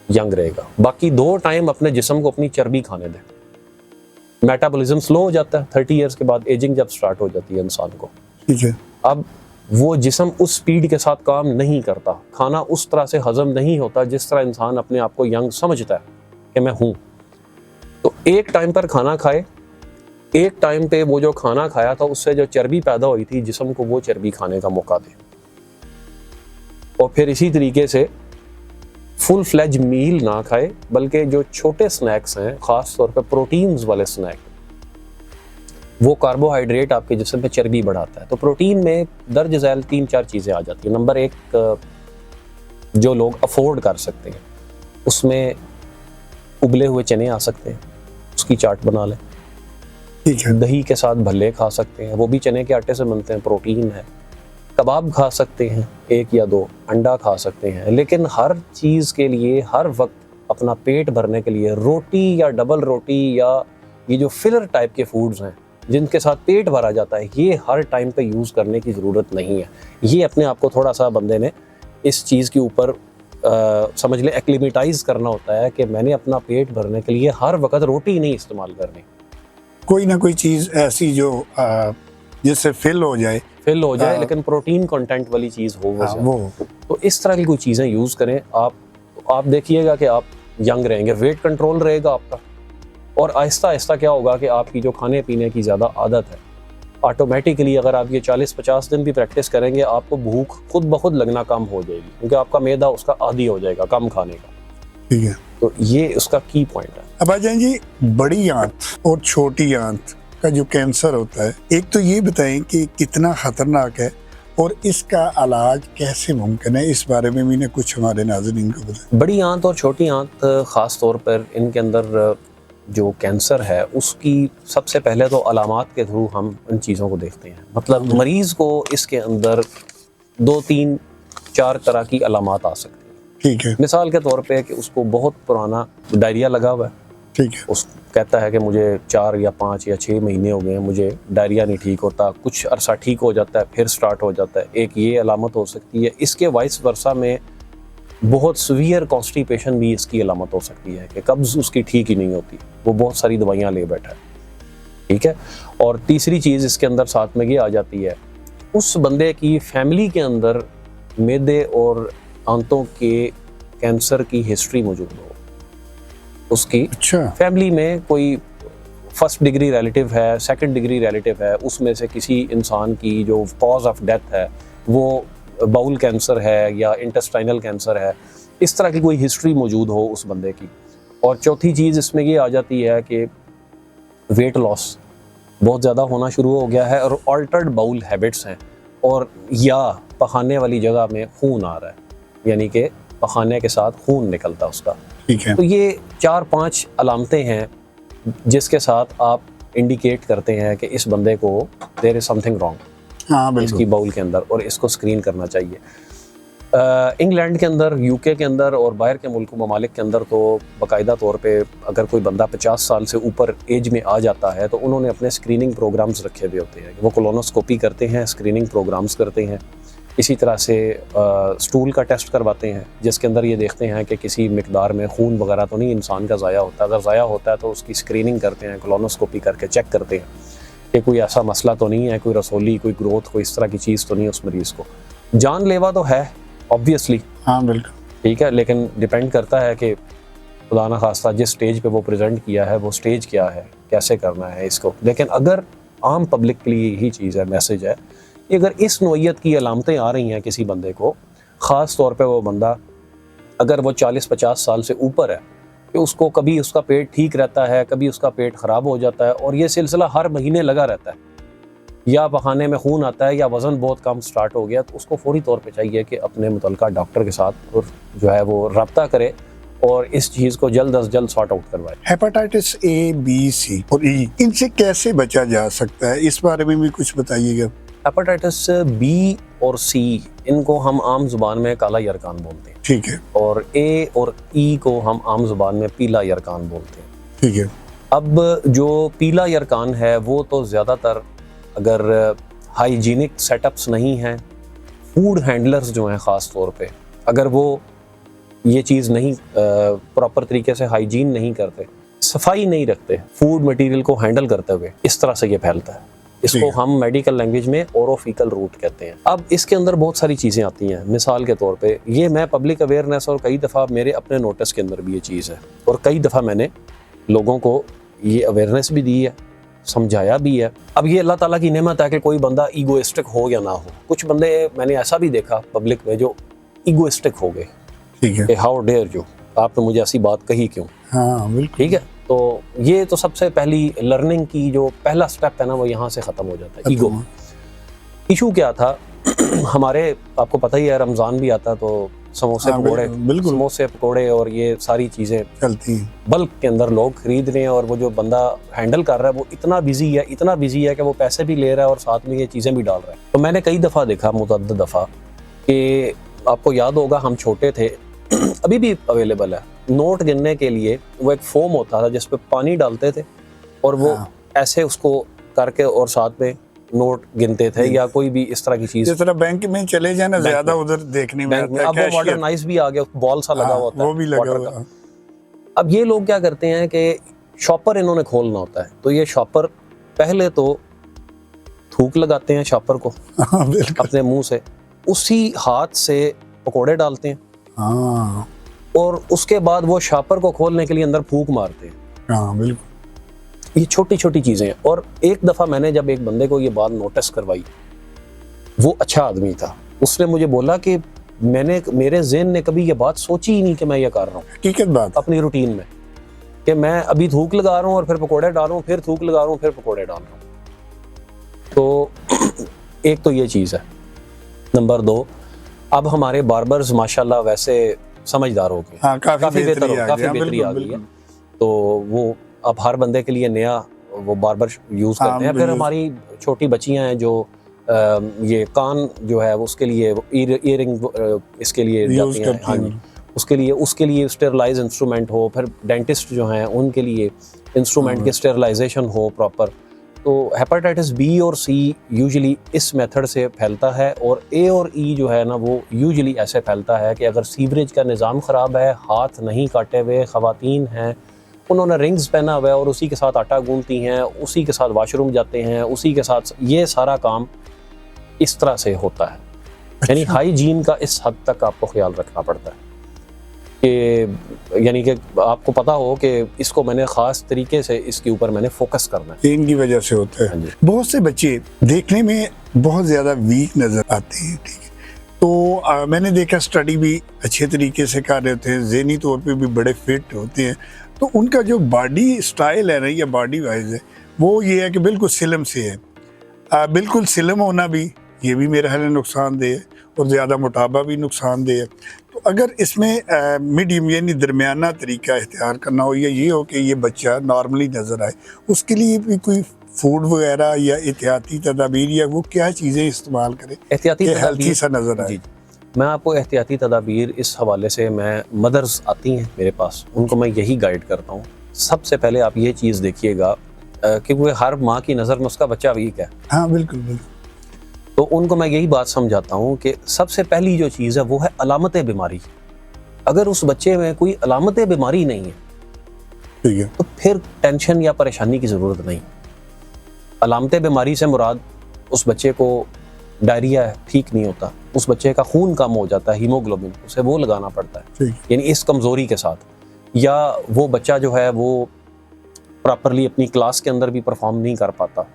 यंग रहेगा। बाकी 2 टाइम अपने जिस्म को अपनी चर्बी खाने दें। मेटाबॉलिज्म स्लो हो जाता है 30 इयर्स के बाद, एजिंग जब स्टार्ट हो जाती है इंसान को। ठीक है। अब वो जिस्म उस स्पीड के साथ काम नहीं करता, खाना उस तरह से हजम नहीं होता जिस तरह इंसान अपने आप को यंग समझता है कि मैं हूँ। तो एक टाइम पर खाना खाए, एक टाइम पे वो जो खाना खाया था उससे जो चर्बी पैदा हुई थी जिस्म को वो चर्बी खाने का मौका दे। और फिर इसी तरीके से फुल फ्लेज मील ना खाए, बल्कि जो छोटे स्नैक्स हैं, ख़ास तौर पे प्रोटीन्स वाले स्नैक, वो कार्बोहाइड्रेट आपके जिस्म पे चर्बी बढ़ाता है। तो प्रोटीन में दर्ज झैल 3-4 चीज़ें आ जाती हैं। नंबर 1, जो लोग अफोर्ड कर सकते हैं उसमें उबले हुए चने आ सकते हैं, उसकी चाट बना लें। ठीक है। दही के साथ भल्ले खा सकते हैं, वो भी चने के आटे से बनते हैं, प्रोटीन है। कबाब खा सकते हैं 1 या 2, अंडा खा सकते हैं। लेकिन हर चीज़ के लिए, हर वक्त अपना पेट भरने के लिए रोटी या डबल रोटी या ये जो फिलर टाइप के फूड्स हैं जिनके साथ पेट भरा जाता है, ये हर टाइम पे यूज़ करने की ज़रूरत नहीं है। ये अपने आप को थोड़ा सा बंदे ने इस चीज़ के ऊपर समझ लें एक्लिमेटाइज़ करना होता है कि मैंने अपना पेट भरने के लिए हर वक्त रोटी नहीं इस्तेमाल करनी। कोई ना कोई चीज़ ऐसी जो जिससे फिल हो जाए, लेकिन प्रोटीन कंटेंट वाली चीज़ हो वो। तो इस तरह की कोई चीज़ें यूज़ करें आप देखिएगा कि आप यंग रहेंगे, वेट कंट्रोल रहेगा आपका। और आहिस्ता आहिस्ता क्या होगा कि आपकी जो खाने पीने की ज़्यादा आदत है, ऑटोमेटिकली अगर आप ये 40-50 दिन भी प्रैक्टिस करेंगे, आपको भूख खुद ब खुद लगना कम हो जाएगी, क्योंकि आपका मैदा उसका आदी हो जाएगा कम खाने का। ठीक है। तो ये उसका की पॉइंट है। अब आ जाए जी, बड़ी आंत और छोटी आंत का जो कैंसर होता है, एक तो ये बताएं कि कितना खतरनाक है और इसका इलाज कैसे मुमकिन है, इस बारे में मैंने कुछ हमारे नाज़रीन को बताया। बड़ी आंत और छोटी आंत ख़ास तौर पर इनके अंदर जो कैंसर है उसकी सबसे पहले तो अलामात के थ्रू हम इन चीज़ों को देखते हैं। मतलब मरीज़ को इसके अंदर 2-3-4 तरह की अलामात आ सकती हैं। ठीक है। मिसाल के तौर पे कि उसको बहुत पुराना डायरिया लगा हुआ है, ठीक है। उस कहता है कि मुझे 4 या 5 या 6 महीने हो गए हैं, मुझे डायरिया नहीं ठीक होता, कुछ अरसा ठीक हो जाता है फिर स्टार्ट हो जाता है। एक ये अलामत हो सकती है। इसके वाइस वर्सा में बहुत सीवियर कॉन्स्टिपेशन भी इसकी अलामत हो सकती है कि कब्ज़ उसकी ठीक ही नहीं होती, वो बहुत सारी दवाइयाँ ले बैठा है। ठीक है। और तीसरी चीज़ इसके अंदर साथ में ये आ जाती है, उस बंदे की फैमिली के अंदर मैदे और आंतों के कैंसर की हिस्ट्री मौजूद हो। उसकी अच्छा। फैमिली में कोई 1st डिग्री रिलेटिव है, 2nd डिग्री रिलेटिव है, उसमें से किसी इंसान की जो कॉज ऑफ डेथ है वो बाउल कैंसर है या इंटेस्टाइनल कैंसर है, इस तरह की कोई हिस्ट्री मौजूद हो उस बंदे की। और चौथी चीज़ इसमें ये आ जाती है कि वेट लॉस बहुत ज़्यादा होना शुरू हो गया है और ऑल्टर्ड बाउल हैबिट्स हैं, और या पखाने वाली जगह में खून आ रहा है, यानी कि पखाने के साथ खून निकलता उसका। ठीक है। तो ये 4-5 अलामतें हैं जिसके साथ आप इंडिकेट करते हैं कि इस बंदे को देयर इज़ समथिंग रॉन्ग हाँ इसकी बिल्कुल। बाउल के अंदर, और इसको स्क्रीन करना चाहिए। इंग्लैंड के अंदर, यूके के अंदर और बाहर के मुल्क ममालिक के अंदर तो बाकायदा तौर पे अगर कोई बंदा 50 साल से ऊपर एज में आ जाता है तो उन्होंने अपने स्क्रीनिंग प्रोग्राम्स रखे हुए होते हैं। वो कोलोनोस्कोपी करते हैं, स्क्रीनिंग प्रोग्राम्स करते हैं। इसी तरह से स्टूल का टेस्ट करवाते हैं जिसके अंदर ये देखते हैं कि किसी मिकदार में खून वगैरह तो नहीं इंसान का ज़ाया होता। अगर ज़ाया होता है तो उसकी स्क्रीनिंग करते हैं, कोलोनोस्कोपी करके चेक करते हैं कि कोई ऐसा मसला तो नहीं है, कोई रसोली, कोई ग्रोथ, कोई इस तरह की चीज़ तो नहीं है उस मरीज़ को। जानलेवा तो है ऑब्वियसली, हाँ बिल्कुल। ठीक है, लेकिन डिपेंड करता है कि खुदा न खास्ता जिस स्टेज पे वो प्रेजेंट किया है वो स्टेज क्या है, कैसे करना है इसको। लेकिन अगर आम पब्लिक के लिए यही चीज़ है, मैसेज है कि अगर इस नौइयत की अलामतें आ रही हैं किसी बंदे को, ख़ास तौर पे वो बंदा अगर वो 40-50 साल से ऊपर है, कि उसको कभी उसका पेट ठीक रहता है, कभी उसका पेट ख़राब हो जाता है और ये सिलसिला हर महीने लगा रहता है, या पखाने में खून आता है या वज़न बहुत कम स्टार्ट हो गया, तो उसको फौरी तौर पे चाहिए कि अपने मुतल्लिका डॉक्टर के साथ और जो है वो रब्ता करे और इस चीज़ को जल्द अज जल्द सॉर्ट आउट करवाए। हेपेटाइटिस A, B, C और E, इनसे कैसे बचा जा सकता है, इस बारे में भी कुछ बताइएगा। हेपेटाइटिस बी और सी, इनको हम आम जुबान में काला यरकान बोलते हैं। ठीक है। और ए और ई को हम आम जुबान में पीला यरकान बोलते हैं। ठीक है। अब जो पीला यरकान है वो तो ज़्यादातर अगर हाइजीनिक सेटअप्स नहीं हैं, फूड हैंडलर्स जो हैं ख़ास तौर पे, अगर वो ये चीज़ नहीं प्रॉपर तरीके से हाइजीन नहीं करते, सफाई नहीं रखते फूड मटेरियल को हैंडल करते हुए, इस तरह से ये फैलता है। इसको हम मेडिकल लैंग्वेज में ओरोफिकल रूट कहते हैं। अब इसके अंदर बहुत सारी चीज़ें आती हैं। मिसाल के तौर पे ये मैं पब्लिक अवेयरनेस और कई दफ़ा मेरे अपने नोटिस के अंदर भी ये चीज़ है, और कई दफ़ा मैंने लोगों को ये अवेयरनेस भी दी है, समझाया भी है। अब ये अल्लाह ताला की नेमत है कि कोई बंदा ईगोइस्टिक हो या ना हो। कुछ बंदे मैंने ऐसा भी देखा पब्लिक में जो ईगोइस्टिक हो गए, ठीक है, कि हाउ डेयर यू, आपने मुझे ऐसी बात कही क्यों। हाँ बिल्कुल, ठीक है, तो ये तो सबसे पहली लर्निंग की जो पहला स्टेप है ना, वो यहाँ से ख़त्म हो जाता है, ईगो। इशू क्या था हमारे, आपको पता ही है, रमज़ान भी आता तो समोसे पकौड़े, समोसे पकौड़े और ये सारी चीज़ें चलती हैं, बल्क के अंदर लोग खरीद रहे हैं, और वो जो बंदा हैंडल कर रहा है वो इतना बिजी है कि वो पैसे भी ले रहा है और साथ में ये चीज़ें भी डाल रहा है। तो मैंने कई दफ़ा देखा, मुतअद्दिद दफ़ा, कि आपको याद होगा हम छोटे थे, अभी भी अवेलेबल है, नोट गिनने के लिए वो एक फोम होता था जिस पे पानी डालते थे और वो ऐसे उसको करके और साथ में नोट गिनते थे, या कोई भी इस तरह की चीज। जिस तरह बैंक में चले जाए ना, ज्यादा उधर देखने में आता है, अब वो मॉडर्नाइज भी आ गया, बॉल सा लगा होता है, वो भी लगा हुआ। अब ये लोग क्या करते हैं कि शॉपर इन्होंने खोलना होता है, तो ये शॉपर पहले तो थूक लगाते हैं शॉपर को अपने मुंह से, उसी हाथ से पकोड़े डालते हैं, और उसके बाद वो शॉपर को खोलने के लिए अंदर फूंक मारते हैं। बिल्कुल, ये छोटी छोटी चीजें हैं। और एक दफा मैंने जब एक बंदे को ये बात नोटिस करवाई, वो अच्छा आदमी था, उसने मुझे बोला कि मेरे ज़हन ने कभी ये बात सोची ही नहीं कि मैं ये कर रहा हूँ, हकीकत बात अपनी रूटीन में, कि मैं अभी थूक लगा रहा हूँ और फिर पकोड़े डाल रहा हूँ, फिर थूक लगा रहा हूँ, फिर पकोड़े डाल रहा हूँ। तो एक तो ये चीज़ है। नंबर 2, अब हमारे बार्बर्स माशाल्लाह वैसे समझदार हो गए, काफ़ी बेहतरी आ गई है, तो वो अब हर बंदे के लिए नया वो बार्बर यूज़ करते हैं। फिर हमारी छोटी बच्चियां हैं जो ये कान जो है वो उसके लिए ईयरिंग इसके लिए जाती हैं, हाँ जी, उसके लिए स्टेरलाइज इंस्ट्रूमेंट हो, फिर डेंटिस्ट जो हैं उनके लिए इंस्ट्रूमेंट की स्टेरलाइजेशन हो प्रॉपर। तो हेपेटाइटिस बी और सी यूजुअली इस मेथड से फैलता है, और ए और ई जो है ना वो यूजुअली ऐसे फैलता है कि अगर सीवरेज का निज़ाम ख़राब है, हाथ नहीं काटे हुए ख़वातीन हैं, उन्होंने रिंग्स पहना हुआ है और उसी के साथ आटा गूंथती हैं, उसी के साथ वॉशरूम जाते हैं, उसी के साथ ये सारा काम इस तरह से होता है। यानी हाइजीन का इस हद तक आपको ख्याल रखना पड़ता है कि यानी कि आपको पता हो कि इसको मैंने ख़ास तरीके से इसके ऊपर मैंने फोकस करना है। इनकी वजह से होता है। बहुत से बच्चे देखने में बहुत ज़्यादा वीक नज़र आते हैं, ठीक है, तो मैंने देखा स्टडी भी अच्छे तरीके से कर रहे होते हैं, ज़हनी तौर पे भी बड़े फिट होते हैं, तो उनका जो बॉडी स्टाइल है ना या बॉडी वाइज है वो ये है कि बिल्कुल स्लिम से है। बिल्कुल स्लिम होना भी ये भी मेरा ख्याल नुकसानदेह है, और ज़्यादा मोटापा भी नुकसानदेह है। तो अगर इसमें मीडियम यानी दरमियाना तरीका इख्तियार करना हो, या ये हो कि ये बच्चा नॉर्मली नज़र आए, उसके लिए भी कोई फूड वगैरह या एहतियाती तदाबीर या वो क्या चीज़ें इस्तेमाल करें एहतियाती हेल्थी सा नज़र आए? मैं आपको एहतियाती तदाबीर इस हवाले से, मैं मदर्स आती हैं मेरे पास, उनको मैं यही गाइड करता हूँ। सबसे पहले आप ये चीज़ देखिएगा कि वो हर माँ की नज़र में उसका बच्चा वीक है। हाँ बिल्कुल बिल्कुल। तो उनको मैं यही बात समझाता हूँ कि सबसे पहली जो चीज़ है वो है अलामत बीमारी। अगर उस बच्चे में कोई अलामत बीमारी नहीं है, ठीक है, तो फिर टेंशन या परेशानी की ज़रूरत नहीं। अलामत बीमारी से मुराद उस बच्चे को डायरिया ठीक नहीं होता, उस बच्चे का खून कम हो जाता है, हीमोग्लोबिन, उसे वो लगाना पड़ता है, यानी इस कमज़ोरी के साथ, या वो बच्चा जो है वो प्रॉपरली अपनी क्लास के अंदर भी परफॉर्म नहीं कर पाता,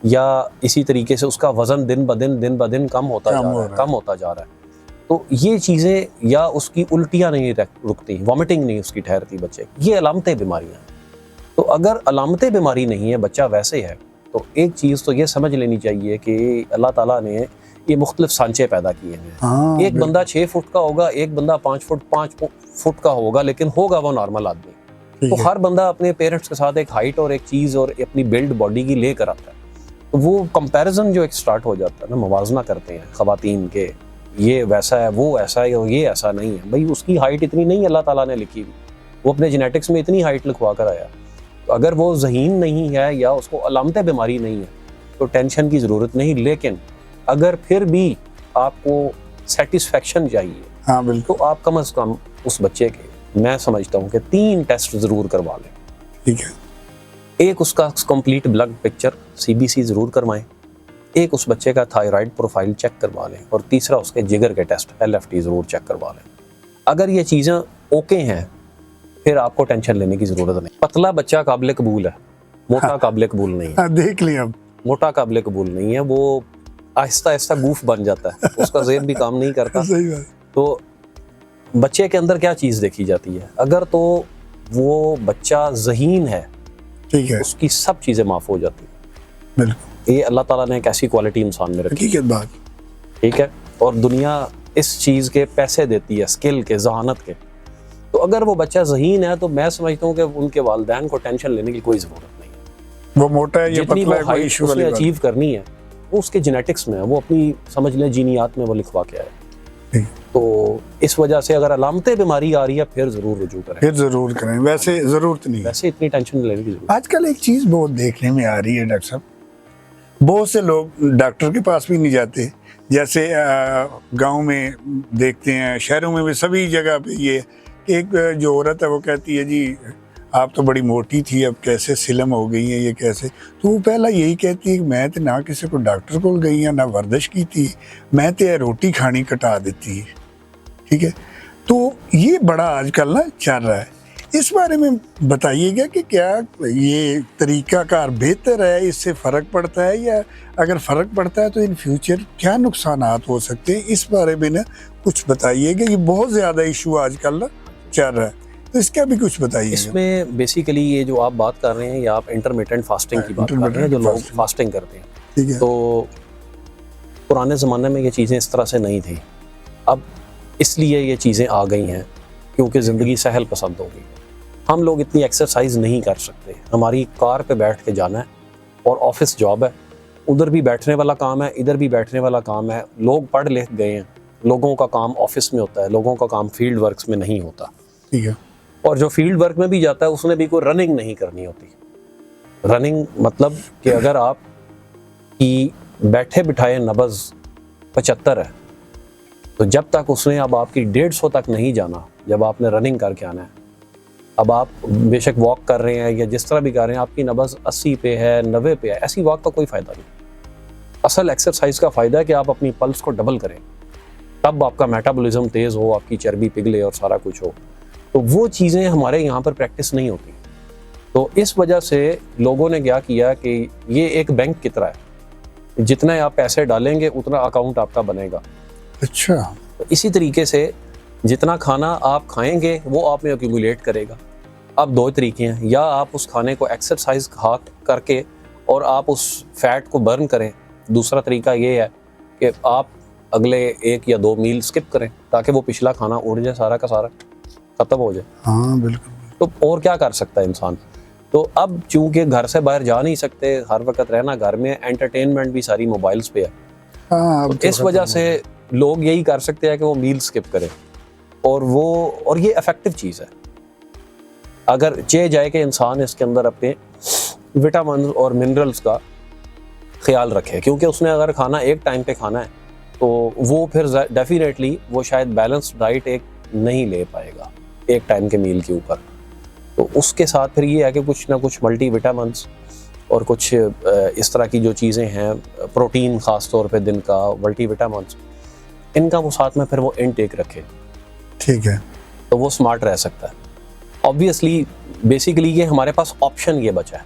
या इसी तरीके से उसका वज़न दिन ब दिन कम होता जा रहा है। तो ये चीज़ें, या उसकी उल्टियाँ नहीं रुकती, वॉमिटिंग नहीं उसकी ठहरती बच्चे, ये अलामतें बीमारियाँ हैं। तो अगर अलामतें बीमारी नहीं है, बच्चा वैसे है, तो एक चीज़ तो ये समझ लेनी चाहिए कि अल्लाह ताला ने ये मुख्तलिफ सांचे पैदा किए हैं। एक बंदा 6 फुट का होगा, एक बंदा 5 फुट का होगा, लेकिन होगा वो नॉर्मल आदमी। तो हर बंदा अपने पेरेंट्स के साथ एक हाइट और एक चीज़ और अपनी बिल्ड बॉडी की लेकर आता है, तो वो कंपैरिजन जो एक स्टार्ट हो जाता है ना, मवाजना करते हैं ख़वातीन के, ये वैसा है, वो ऐसा है, और ये ऐसा नहीं है। भाई उसकी हाइट इतनी नहीं अल्लाह ताला ने लिखी हुई, वो अपने जेनेटिक्स में इतनी हाइट लिखवा कर आया। तो अगर वो ज़हीन नहीं है या उसको अलामत बीमारी नहीं है तो टेंशन की ज़रूरत नहीं। लेकिन अगर फिर भी आपको सेटिस्फेक्शन चाहिए, हाँ बिल्कुल, तो आप कम से कम उस बच्चे के, मैं समझता हूँ कि 3 टेस्ट ज़रूर करवा लें। ठीक है, एक उसका कंप्लीट ब्लड पिक्चर CBC ज़रूर करवाएं, एक उस बच्चे का थायराइड प्रोफाइल चेक करवा लें, और तीसरा उसके जिगर के टेस्ट LFT ज़रूर चेक करवा लें। अगर ये चीज़ें ओके हैं, फिर आपको टेंशन लेने की ज़रूरत नहीं। पतला बच्चा काबिल कबूल है, मोटा काबिल कबूल नहीं है। हाँ देख लिया अब। मोटा काबिल कबूल नहीं है, वो आहिस्ता आहिस्ता गूफ बन जाता है, उसका ज़ेहन भी काम नहीं करता। सही बात। तो बच्चे के अंदर क्या चीज़ देखी जाती है, अगर तो वो बच्चा ज़हीन है, ठीक है, उसकी सब चीज़ें माफ़ हो जाती है। बिल्कुल ये अल्लाह ताला ने एक ऐसी क्वालिटी इंसान में रखी, हकीकत बात। ठीक है। और दुनिया इस चीज़ के पैसे देती है, स्किल के, जहानत के। तो अगर वो बच्चा ज़हीन है, तो मैं समझता हूँ कि उनके वालिदैन को टेंशन लेने की कोई ज़रूरत नहीं है। वो मोटा है या जितनी पतला वो है, कोई हाइट इशू उसने वाली बात अचीव करनी है, वो उसके जेनेटिक्स में है, वो अपनी समझ लें जीनियात में वो लिखवा के आए। नहीं। तो इस वजह से अगर अलामतें बीमारी आ रही है, फिर ज़रूर रुजू करें, फिर जरूर करें, वैसे जरूरत नहीं है। वैसे इतनी टेंशन लेने की जरूरत। आजकल एक चीज बहुत देखने में आ रही है डॉक्टर साहब, बहुत से लोग डॉक्टर के पास भी नहीं जाते। जैसे गांव में देखते हैं, शहरों में भी, सभी जगह पे ये एक जो औरत है वो कहती है जी आप तो बड़ी मोटी थी, अब कैसे सिलम हो गई है, ये कैसे। तो वो पहला यही कहती है कि मैं तो ना किसी को डॉक्टर को गई या ना वर्जिश की थी, मैं तो रोटी खानी कटा देती है। ठीक है, तो ये बड़ा आजकल ना चल रहा है, इस बारे में बताइएगा कि क्या ये तरीकाकार बेहतर है, इससे फ़र्क पड़ता है, या अगर फ़र्क पड़ता है तो इन फ्यूचर क्या नुकसानात हो सकते हैं, इस बारे में ना कुछ बताइएगा। ये बहुत ज़्यादा इशू आजकल ना चल रहा है, तो इसका भी कुछ बताइएगा। इसमें बेसिकली ये जो आप बात कर रहे हैं, या आप इंटरमिटेंट फास्टिंग की बात कर रहे हैं, जो लोग फास्टिंग करते हैं, ठीक है, तो पुराने ज़माने में ये चीज़ें इस तरह से नहीं थी। अब इसलिए ये चीज़ें आ गई हैं क्योंकि ज़िंदगी सहल पसंद हो गई। हम लोग इतनी एक्सरसाइज नहीं कर सकते, हमारी कार पे बैठ के जाना है, और ऑफिस जॉब है, उधर भी बैठने वाला काम है, इधर भी बैठने वाला काम है। लोग पढ़ लिख गए हैं, लोगों का काम ऑफिस में होता है, लोगों का काम फील्ड वर्क्स में नहीं होता। ठीक है, और जो फील्ड वर्क में भी जाता है, उसने भी कोई रनिंग नहीं करनी होती। रनिंग मतलब कि अगर आप की बैठे बिठाए नब्ज़ 75 है, तो जब तक उसने, अब आपकी 150 तक नहीं जाना, जब आपने रनिंग करके आना है। अब आप बेशक वॉक कर रहे हैं या जिस तरह भी कर रहे हैं, आपकी नब्ज़ 80 पे है, 90 पे है, ऐसी वॉक का कोई फ़ायदा नहीं। असल एक्सरसाइज का फ़ायदा है कि आप अपनी पल्स को डबल करें, तब आपका मेटाबॉलिज्म तेज़ हो, आपकी चर्बी पिघले और सारा कुछ हो। तो वो चीज़ें हमारे यहाँ पर प्रैक्टिस नहीं होती। तो इस वजह से लोगों ने क्या किया कि ये एक बैंक की तरह है, जितने आप पैसे डालेंगे उतना अकाउंट आपका बनेगा। अच्छा, तो इसी तरीके से जितना खाना आप खाएंगे वो आप में एक्यूमुलेट करेगा। अब 2 तरीके हैं, या आप उस खाने को एक्सरसाइज खा करके और आप उस फैट को बर्न करें। दूसरा तरीका ये है कि आप अगले 1 या 2 मील स्किप करें, ताकि वो पिछला खाना उड़ जाए, सारा का सारा ख़त्म हो जाए। हाँ बिल्कुल। तो और क्या कर सकता है इंसान। तो अब चूंकि घर से बाहर जा नहीं सकते, हर वक्त रहना घर में, एंटरटेनमेंट भी सारी मोबाइल्स पे है। हाँ, तो इस वजह से लोग यही कर सकते हैं कि वो मील स्किप करें, और ये इफेक्टिव चीज़ है। अगर चाहे जाए कि इंसान इसके अंदर अपने विटामिन और मिनरल्स का ख्याल रखे, क्योंकि उसने अगर खाना एक टाइम पे खाना है तो वो फिर डेफिनेटली वो शायद बैलेंस्ड डाइट एक नहीं ले पाएगा एक टाइम के मील के ऊपर। तो उसके साथ फिर ये है कि कुछ ना कुछ मल्टी विटामिन्स और कुछ इस तरह की जो चीज़ें हैं, प्रोटीन ख़ास तौर पे दिन का, मल्टी विटामिन्स, इनका वो साथ में फिर वो इनटेक रखे। ठीक है, तो वो स्मार्ट रह सकता है। ऑब्वियसली बेसिकली ये हमारे पास ऑप्शन ये बचा है।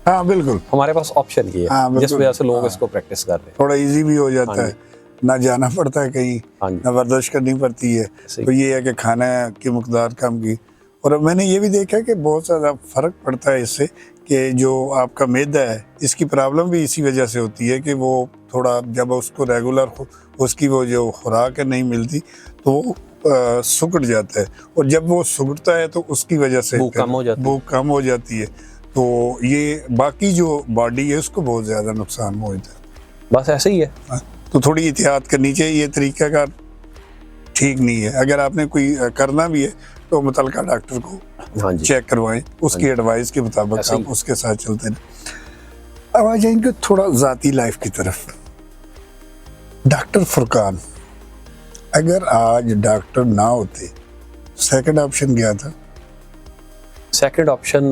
हाँ बिल्कुल, हमारे पास ऑप्शन ये है, हाँ, जिस वजह से लोग हाँ, इसको प्रैक्टिस कर रहे हैं। थोड़ा इजी भी हो जाता हाँ है, ना जाना पड़ता है कहीं, हाँ जी, ना वर्जिश करनी पड़ती है। सही। तो ये है कि खाना की मकदार कम की। और अब मैंने ये भी देखा कि बहुत ज़्यादा फ़र्क पड़ता है इससे, कि जो आपका मैदा है इसकी प्रॉब्लम भी इसी वजह से होती है कि वो थोड़ा, जब उसको रेगुलर उसकी वो जो खुराक है नहीं मिलती तो वो सुकड़ जाता है, और जब वो सुकड़ता है तो उसकी वजह से भूख कम हो जाती है। तो ये बाकी जो बॉडी है उसको बहुत ज़्यादा नुकसान हो जाता है। बस ऐसे ही है। तो थोड़ी एहतियात करनी चाहिए, ये तरीका का ठीक नहीं है। अगर आपने कोई करना भी है तो मुतल्लिका डॉक्टर को हाँ जी, चेक करवाएं, उसकी एडवाइस के मुताबिक ऐसे ही। आप उसके साथ चलते हैं। अब आ जाएंगे थोड़ा ज़ाती लाइफ की तरफ। डॉक्टर फुरकान, अगर आज डॉक्टर ना होते, सेकंड ऑप्शन क्या था? सेकंड ऑप्शन,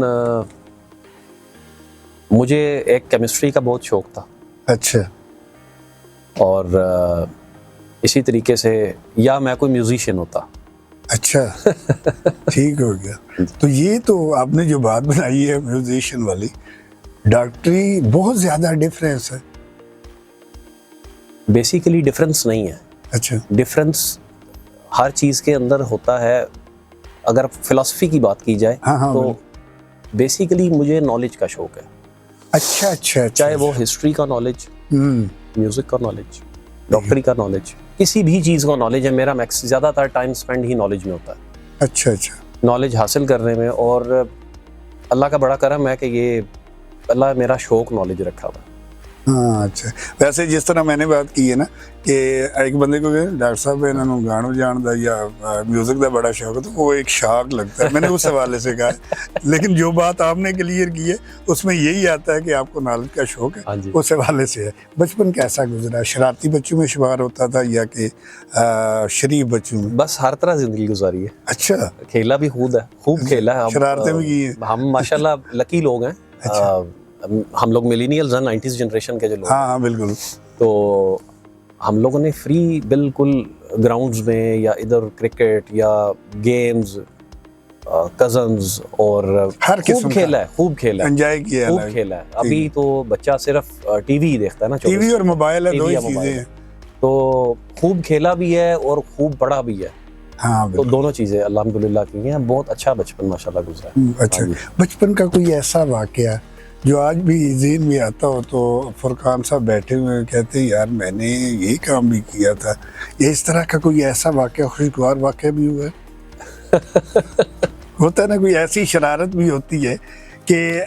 मुझे एक केमिस्ट्री का बहुत शौक था, अच्छा, और इसी तरीके से या मैं कोई म्यूजिशियन होता। अच्छा, ठीक हो गया। तो ये तो आपने जो बात बनाई है म्यूजिशियन वाली, डॉक्टरी बहुत ज्यादा डिफरेंस है। बेसिकली डिफरेंस नहीं है, अच्छा, डिफरेंस हर चीज़ के अंदर होता है। अगर फिलॉसफी की बात की जाए हाँ, तो बेसिकली मुझे नॉलेज का शौक है, अच्छा, अच्छा, चाहे वो हिस्ट्री का नॉलेज, म्यूजिक का नॉलेज, डॉक्टरी का नॉलेज, किसी भी चीज़ का नॉलेज है। मेरा मैक्स ज़्यादातर टाइम स्पेंड ही नॉलेज में होता है, अच्छा, अच्छा, नॉलेज हासिल करने में। और अल्लाह का बड़ा करम है कि ये अल्लाह मेरा शौक नॉलेज रखा हुआ है। हाँ, अच्छा। वैसे जिस तरह मैंने बात की है ना कि एक बंदे को डॉक्टर साहब इन्होंने गानों जानदा या म्यूजिक का बड़ा शौक है, तो वो एक शाक लगता है, मैंने उस हवाले से कहा। लेकिन जो बात आपने क्लियर की है उसमें यही आता है कि आपको नॉलेज का शौक हाँ है, जी। उस हवाले से है। बचपन कैसा गुजरा? शरारती बच्चों में शुमार होता था या कि शरीफ बच्चों में? बस हर तरह जिंदगी गुजारी है, अच्छा, खेला भी खूब खेला है। शरारतें भी की हैं? हम माशाल्लाह लकी लोग हैं। अच्छा। हम लोग मिलीनियल्स हैं, 90s जनरेशन के जो लोग। हाँ, हाँ, बिल्कुल। तो हम लोगों ने फ्री बिल्कुल ग्राउंड्स में या इधर क्रिकेट या गेम्स, कजन्स और हर किस्म खूब का खेला है, खूब खेला है, एंजॉय किया है खूब life। खेला है। अभी तो बच्चा सिर्फ टीवी ही देखता है ना, टीवी और मोबाइल है, दो TV ही या चीजें मोबाइल। हैं। तो खूब खेला भी है और खूब पढ़ा भी है। हाँ, तो बिल्कुल। दोनों चीजें अल्हम्दुलिल्लाह की हैं। बहुत अच्छा बचपन माशाल्लाह गुजरा है। अच्छा, हाँ जी। बचपन का कोई ऐसा वाकया जो आज भी ज़हन में आता हो तो फुरकान साहब बैठे हुए कहते हैं यार मैंने ये काम भी किया था, या इस तरह का कोई ऐसा वाकया, खुशगवार वाकया भी हुआ है? होता है ना, कोई ऐसी शरारत भी होती है कि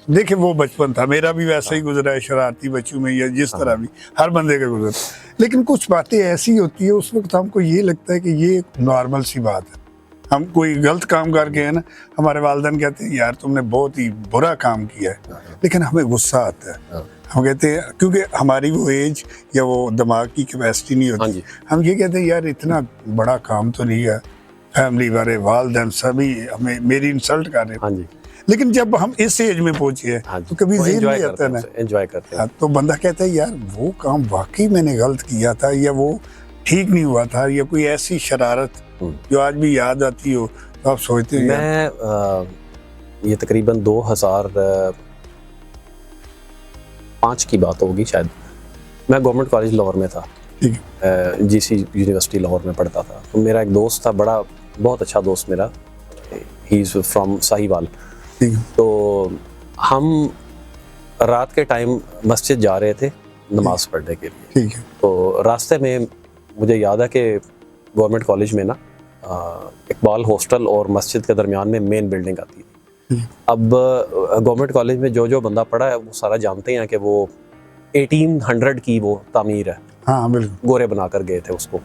देखिए वो बचपन था, मेरा भी वैसा ही गुजरा है, शरारती बच्चों में या जिस तरह भी हर बंदे का गुजरा। लेकिन कुछ बातें ऐसी होती है उस वक्त हमको ये लगता है कि ये नॉर्मल सी बात है। हम कोई गलत काम करके है ना, हमारे वालिदैन कहते हैं यार तुमने बहुत ही बुरा काम किया है, लेकिन हमें गुस्सा आता है। हम कहते हैं क्योंकि हमारी वो एज या वो दिमाग की कैपेसिटी नहीं हाँ होती, जी। हम ये कहते हैं यार इतना बड़ा काम तो नहीं है, फैमिली वाले वालिदैन सभी हमें मेरी इंसल्ट कर रहे हैं। हाँ जी। लेकिन जब हम इस एज में पहुंचे हैं हाँ जी। तो कभी वो ज़हन एंजॉय नहीं करते आता हैं, ना। एंजॉय करते हैं। हाँ, तो बंदा कहता है यार वो काम वाकई मैंने गलत किया था, या वो ठीक नहीं हुआ था, या कोई ऐसी शरारत जो आज भी याद आती हो तो आप सोचते हैं यार। मैं ये तकरीबन 2005 की बात होगी शायद। मैं गवर्नमेंट कॉलेज लाहौर में था, ठीक है, जीसी यूनिवर्सिटी लाहौर में पढ़ता था। तो मेरा एक दोस्त था, बहुत अच्छा दोस्त मेरा, ही इज़ फ्रॉम साहिवाल। ठीक है, तो हम रात के टाइम मस्जिद जा रहे थे नमाज पढ़ने के लिए। ठीक है, तो रास्ते में मुझे याद है कि गवर्नमेंट कॉलेज में ना इकबाल हॉस्टल और मस्जिद के दरमियान में मेन बिल्डिंग आती थी। अब गवर्नमेंट कॉलेज में जो बंदा पढ़ा है वो सारा जानते हैं कि वो 1800 की वो तामीर है। हाँ बिल्कुल, गोरे बना कर गए थे उसको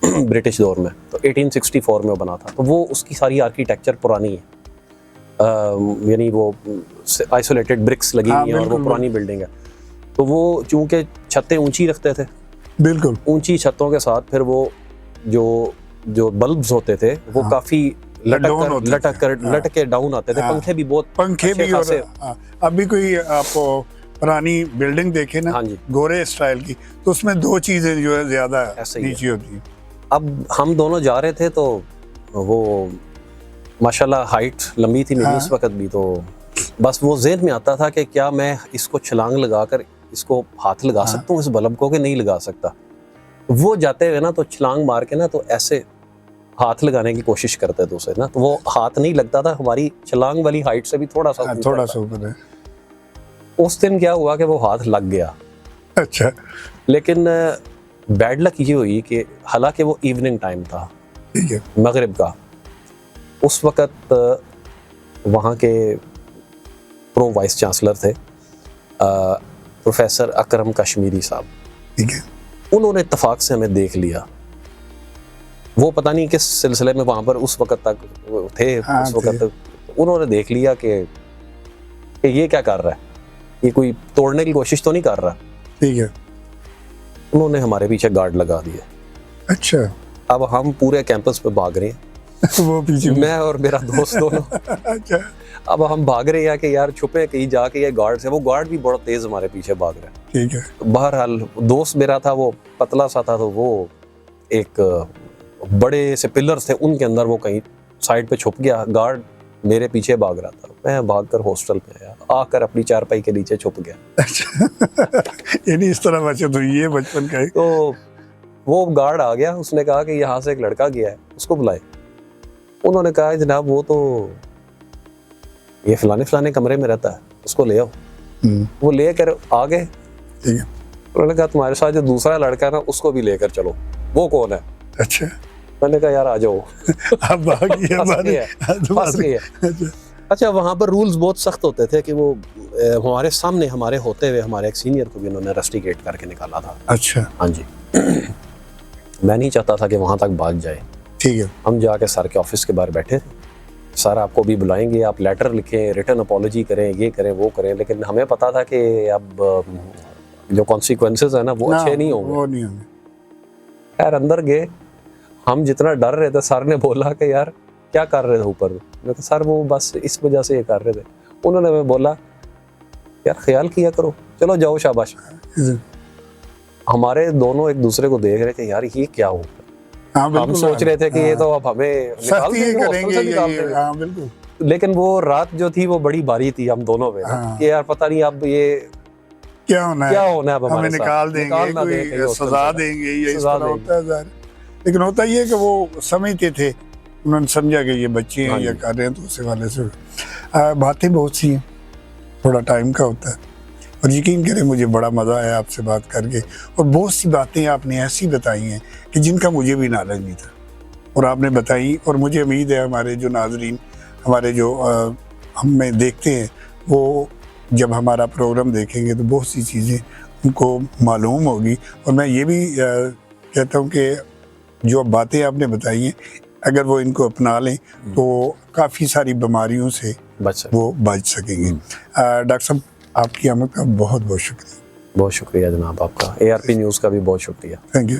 ब्रिटिश दौर में। तो 1864 में वो बना था, तो वो उसकी सारी आर्किटेक्चर पुरानी है, यानी वो आइसोलेटेड ब्रिक्स लगी हुई हैं और वो पुरानी बिल्डिंग है। तो वो चूंकि छतें ऊंची रखते थे, बिल्कुल ऊंची छतों के साथ फिर वो जो बल्ब्स होते थे वो काफी लटक के डाउन आते थे। पंखे भी बहुत पंखे भी, और अभी कोई आपको पुरानी बिल्डिंग देखे ना, हाँ जी, गोरे स्टाइल की, तो उसमें दो चीजें जो है ज्यादा नीचे होती है। अब हम दोनों जा रहे थे तो वो माशाल्लाह हाइट लंबी थी मेरी उस वक्त भी, तो बस वो ज़हन में आता था कि क्या मैं इसको छलांग लगाकर इसको हाथ लगा सकता हूँ इस बल्ब को कि नहीं लगा सकता। वो जाते हुए ना तो छलांग मार के ना तो ऐसे हाथ लगाने की कोशिश करते थे उसे ना, तो वो हाथ नहीं लगता था, हमारी छलांग वाली हाइट से भी थोड़ा सा ऊपर है। उस दिन क्या हुआ कि वो हाथ लग गया। अच्छा, लेकिन बैड लक ये हुई कि हालांकि वो इवनिंग टाइम था, ठीक है, मगरिब का, उस वक़्त वहाँ के प्रो वाइस चांसलर थे प्रोफेसर अकरम कश्मीरी साहब, ठीक है। उन्होंने इत्तेफाक से हमें देख लिया। वो पता नहीं किस सिलसिले में वहाँ पर उस वक़्त तक थे, उस वक़्त तक उन्होंने देख लिया कि ये क्या कर रहा है, ये कोई तोड़ने की कोशिश तो नहीं कर रहा। ठीक है। उन्होंने हमारे पीछे गार्ड लगा दिए। अच्छा। अब हम पूरे कैंपस पे भाग रहे हैं वो पीछे मैं और मेरा दोस्त दोनों। अच्छा। अब हम भाग रहे हैं कि यार छुपे कहीं जाके, ये गार्ड से, वो गार्ड भी बड़ा तेज हमारे पीछे भाग रहा है। ठीक है। तो बहरहाल दोस्त मेरा था, वो पतला सा था, तो वो एक बड़े से पिलर्स थे, उनके अंदर वो कहीं साइड पे छुप गया। गार्ड मेरे पीछे भाग रहा था, मैं भागकर हॉस्टल पे आया, आकर अपनी चारपाई के नीचे छुप गया। अच्छा। यानी इस तरह बचत हुई है बचपन का। तो वो गार्ड आ गया, उसने कहा कि यहाँ से एक लड़का गया है, उसको बुलाए। उन्होंने कहा जनाब वो तो ये फलाने फलाने कमरे में रहता है, उसको ले आओ। वो लेकर आ गए। ठीक है। उन्होंने कहा तुम्हारे साथ जो दूसरा लड़का है ना, उसको भी लेकर चलो। वो कौन है? अच्छा। मैंने कहा यार आ जाओ। अब बाकी फंस गए। अच्छा, वहाँ पर रूल्स बहुत सख्त होते थे कि वो हमारे सामने हमारे होते हुए हमारे एक सीनियर को भी उन्होंने रस्टिकेट करके निकाला था। अच्छा। हाँ जी। मैं नहीं चाहता था कि वहाँ तक बात जाए। ठीक है। हम जाके सर के ऑफिस के बाहर बैठे, सर आपको भी बुलाएंगे, आप लेटर लिखें, रिटर्न अपॉलॉजी करें, ये करें वो करें। लेकिन हमें पता था कि अब जो कॉन्सिक्वेंसेस है ना वो अच्छे नहीं होंगे। वो नहीं होंगे। यार अंदर गए, हम जितना डर रहे थे, सर ने बोला कि यार क्या कर रहे थे ऊपर में? मैं कहा सर वो बस इस वजह से ये कर रहे थे। उन्होंने मैं बोला यार ख्याल किया करो, चलो जाओ शाबाश। हमारे दोनों एक दूसरे को देख रहे थे, यार ये क्या हो। हाँ, हम सोच रहे थे कि ये तो अब हमें निकाल देंगे, हॉस्टल से निकाल देंगे। हाँ, बिल्कुल। लेकिन वो रात जो थी वो बड़ी भारी थी हम दोनों पे। हाँ। कि यार पता नहीं अब ये क्या होना क्या होना है, अब हमें हमारे निकाल साथ। देंगे, ना दें कहीं कोई हॉस्टल सजा से। देंगे, ये इस सजा तरह देंगे। होता है ज़ाहिर। लेकिन होता ये है कि वो समझते थे, उन्होंने समझा कि ये बच्चे हाँ हैं, ये जी। कर रहे हैं, तो उस वाले से बातें बहुत सी हैं, थोड़ा टाइम का होता है। और यकीन करें मुझे बड़ा मज़ा आया आपसे बात करके, और बहुत सी बातें आपने ऐसी बताई हैं कि जिनका मुझे भी नॉलेज नहीं था, और आपने बताई। और मुझे उम्मीद है हमारे जो नाजरीन, हमारे जो हमें देखते हैं, वो जब हमारा प्रोग्राम देखेंगे तो बहुत सी चीज़ें उनको मालूम होगी। और मैं ये भी कहता हूँ कि जो बातें आपने बताई हैं, अगर वो इनको अपना लें तो काफ़ी सारी बीमारियों से वो बच सकेंगे। डॉक्टर साहब, आपकी आमद का बहुत बहुत शुक्रिया। बहुत शुक्रिया जनाब आपका। ARP न्यूज़ का भी बहुत शुक्रिया। Thank you.